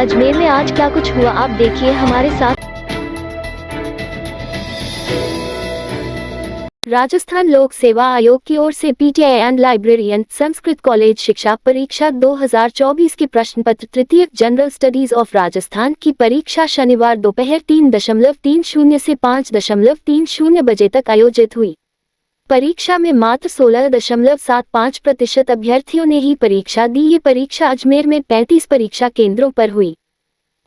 अजमेर में आज क्या कुछ हुआ आप देखिए हमारे साथ। राजस्थान लोक सेवा आयोग की ओर से PTI and librarian Sanskrit college शिक्षा परीक्षा 2024 के प्रश्न पत्र तृतीय जनरल स्टडीज ऑफ राजस्थान की परीक्षा शनिवार दोपहर 3:30 से 5:30 बजे तक आयोजित हुई। परीक्षा में मात्र 16.75% अभ्यर्थियों ने ही परीक्षा दी। ये परीक्षा अजमेर में 35 परीक्षा केंद्रों पर हुई।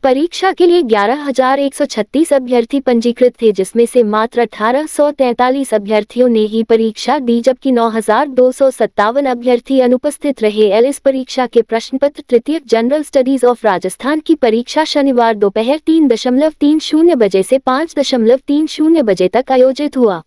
परीक्षा के लिए 11,136 अभ्यर्थी पंजीकृत थे, जिसमें से मात्र 1,843 अभ्यर्थियों ने ही परीक्षा दी, जबकि 9,257 अभ्यर्थी अनुपस्थित रहे। इस परीक्षा के प्रश्न पत्र तृतीय जनरल स्टडीज ऑफ राजस्थान की परीक्षा शनिवार दोपहर 3:30 बजे से 5:30 बजे तक आयोजित हुआ।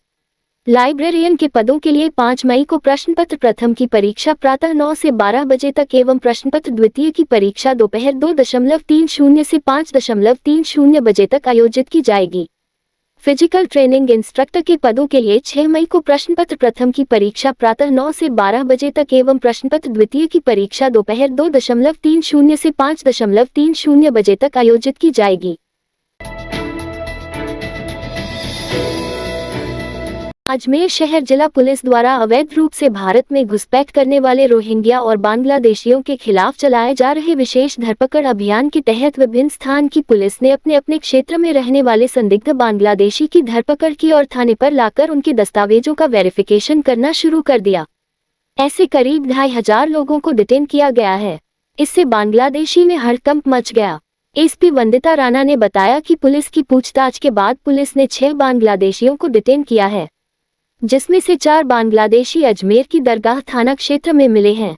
लाइब्रेरियन के पदों के लिए 5 मई को प्रश्न पत्र प्रथम की परीक्षा प्रातः 9 से 12 बजे तक एवं प्रश्न पत्र द्वितीय की परीक्षा दोपहर 2:30 से 5:30 बजे तक आयोजित की जाएगी। फिजिकल ट्रेनिंग इंस्ट्रक्टर के पदों के लिए 6 मई को प्रश्न पत्र प्रथम की परीक्षा प्रातः 9 से 12 बजे तक एवं प्रश्न पत्र द्वितीय की परीक्षा दोपहर 2:30 से 5:30 बजे तक आयोजित की जाएगी। अजमेर शहर जिला पुलिस द्वारा अवैध रूप से भारत में घुसपैठ करने वाले रोहिंग्या और बांग्लादेशियों के खिलाफ चलाए जा रहे विशेष धरपकड़ अभियान के तहत विभिन्न स्थान की पुलिस ने अपने अपने क्षेत्र में रहने वाले संदिग्ध बांग्लादेशी की धरपकड़ की और थाने पर लाकर उनके दस्तावेजों का वेरिफिकेशन करना शुरू कर दिया। ऐसे करीब 2,500 लोगों को डिटेन किया गया है। इससे बांग्लादेशी में हड़कंप मच गया। एसपी वंदिता राणा ने बताया कि पुलिस की पूछताछ के बाद पुलिस ने 6 बांग्लादेशियों को डिटेन किया है, जिसमें से 4 बांग्लादेशी अजमेर की दरगाह थाना क्षेत्र में मिले हैं,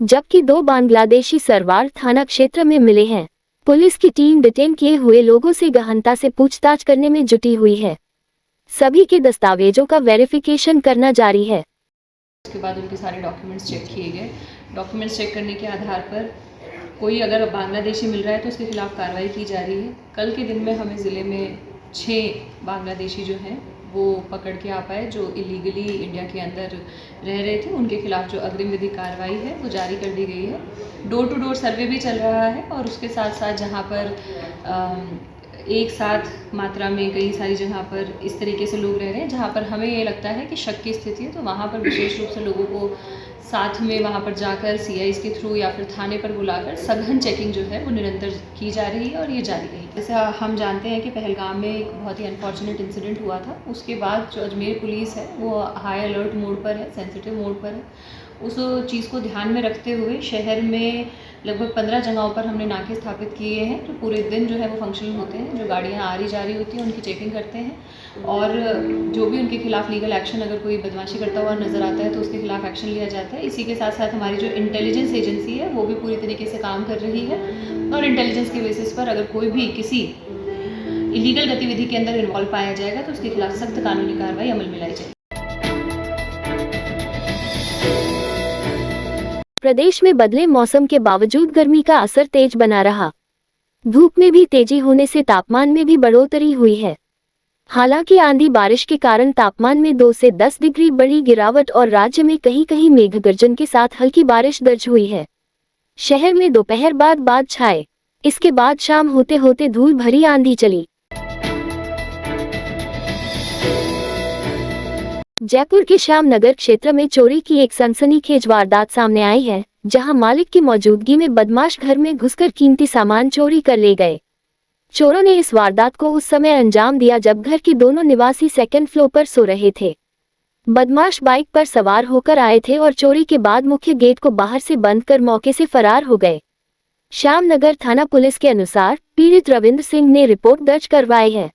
जबकि 2 बांग्लादेशी सरवार थाना क्षेत्र में मिले हैं। पुलिस की टीम डिटेन किए हुए लोगों से गहनता से पूछताछ करने में जुटी हुई है। सभी के दस्तावेजों का वेरिफिकेशन करना जारी है। उसके बाद उनके सारे डॉक्यूमेंट्स चेक किए गए। डॉक्यूमेंट्स चेक करने के आधार पर कोई अगर बांग्लादेशी मिल रहा है तो उसके खिलाफ कार्रवाई की जा रही है। कल के दिन में हमें ज़िले में 6 बांग्लादेशी जो हैं वो पकड़ के आ पाए, जो इलीगली इंडिया के अंदर रह रहे थे। उनके खिलाफ जो अग्रिम विधिक कार्रवाई है वो जारी कर दी गई है। डोर टू डोर सर्वे भी चल रहा है और उसके साथ साथ जहाँ पर एक साथ मात्रा में कई सारी जगह पर इस तरीके से लोग रह रहे हैं जहाँ पर हमें ये लगता है कि शक की स्थिति है, तो वहाँ पर विशेष रूप से लोगों को साथ में वहाँ पर जाकर सीआईस के थ्रू या फिर थाने पर बुलाकर सघन चेकिंग जो है वो निरंतर की जा रही है और ये जारी रहेगी। जैसे हम जानते हैं कि पहलगाम में एक बहुत ही अनफॉर्चुनेट इंसिडेंट हुआ था। उसके बाद जो अजमेर पुलिस है वो हाई अलर्ट मोड पर है, सेंसिटिव मोड पर है। उस चीज़ को ध्यान में रखते हुए शहर में लगभग 15 जगहों पर हमने नाके स्थापित किए हैं, जो पूरे दिन जो है वो फंक्शनल होते हैं। जो गाड़ियाँ आ रही जा रही होती हैं उनकी चेकिंग करते हैं और जो भी उनके खिलाफ लीगल एक्शन, अगर कोई बदमाशी करता हुआ नज़र आता है तो उसके खिलाफ एक्शन लिया जाता है। इसी के साथ साथ हमारी जो इंटेलिजेंस एजेंसी है वो भी पूरी तरीके से काम कर रही है और इंटेलिजेंस के बेसिस पर अगर कोई भी किसी इलीगल गतिविधि के अंदर इन्वॉल्व पाया जाएगा तो उसके खिलाफ सख्त कानूनी कार्रवाई अमल में लाई जाएगी। प्रदेश में बदले मौसम के बावजूद गर्मी का असर तेज बना रहा। धूप में भी तेजी होने से तापमान में भी बढ़ोतरी हुई है। हालांकि आंधी बारिश के कारण तापमान में 2 से 10 डिग्री बड़ी गिरावट और राज्य में कहीं कहीं मेघ गर्जन के साथ हल्की बारिश दर्ज हुई है। शहर में दोपहर बाद बादल छाए, इसके बाद शाम होते होते धूल भरी आंधी चली। जयपुर के श्याम नगर क्षेत्र में चोरी की एक सनसनीखेज वारदात सामने आई है, जहां मालिक की मौजूदगी में बदमाश घर में घुसकर कीमती सामान चोरी कर ले गए। चोरों ने इस वारदात को उस समय अंजाम दिया जब घर के दोनों निवासी सेकंड फ्लोर पर सो रहे थे। बदमाश बाइक पर सवार होकर आए थे और चोरी के बाद मुख्य गेट को बाहर से बंद कर मौके से फरार हो गए। श्यामनगर थाना पुलिस के अनुसार पीड़ित रविंद्र सिंह ने रिपोर्ट दर्ज करवाई है।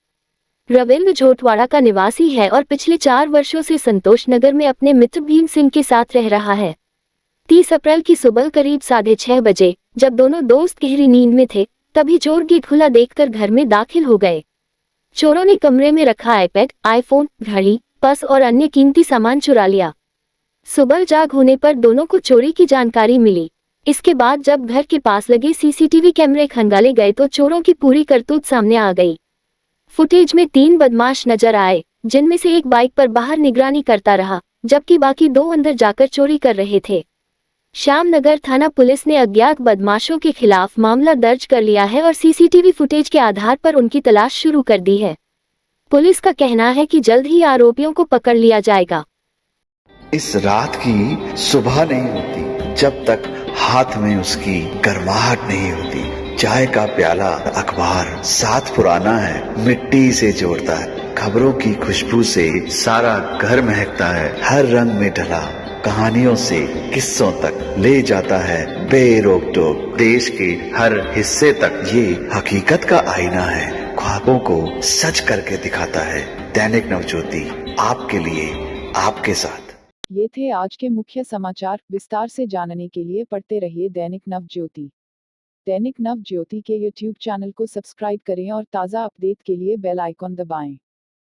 रविंद्र झोटवाड़ा का निवासी है और पिछले 4 वर्षों से संतोष नगर में अपने मित्र भीम सिंह के साथ रह रहा है। 30 अप्रैल की सुबह करीब 6:30 बजे जब दोनों दोस्त गहरी नींद में थे, तभी चोर गेट खुला देखकर घर में दाखिल हो गए। चोरों ने कमरे में रखा आईपैड, आईफोन, घड़ी, पर्स और अन्य कीमती सामान चुरा लिया। सुबह जाग होने पर दोनों को चोरी की जानकारी मिली। इसके बाद जब घर के पास लगे सीसीटीवी कैमरे खंगाले गए तो चोरों की पूरी करतूत सामने आ गई। फुटेज में 3 बदमाश नजर आए, जिनमें से एक बाइक पर बाहर निगरानी करता रहा, जबकि बाकी 2 अंदर जाकर चोरी कर रहे थे। श्यामनगर थाना पुलिस ने अज्ञात बदमाशों के खिलाफ मामला दर्ज कर लिया है और सीसीटीवी फुटेज के आधार पर उनकी तलाश शुरू कर दी है। पुलिस का कहना है कि जल्द ही आरोपियों को पकड़ लिया जाएगा। इस रात की सुबह नहीं होती जब तक हाथ में उसकी गर्माहट नहीं होती। चाय का प्याला, अखबार साथ पुराना है, मिट्टी से जोड़ता है। खबरों की खुशबू से सारा घर महकता है। हर रंग में ढला कहानियों से किस्सों तक ले जाता है बेरोक टोक। देश के हर हिस्से तक ये हकीकत का आईना है। ख्वाबों को सच करके दिखाता है। दैनिक नवज्योति, आपके लिए, आपके साथ। ये थे आज के मुख्य समाचार। विस्तार से जानने के लिए पढ़ते रहिए दैनिक नवज्योति। दैनिक नवज्योति के YouTube चैनल को सब्सक्राइब करें और ताज़ा अपडेट के लिए बेल आइकॉन दबाएं।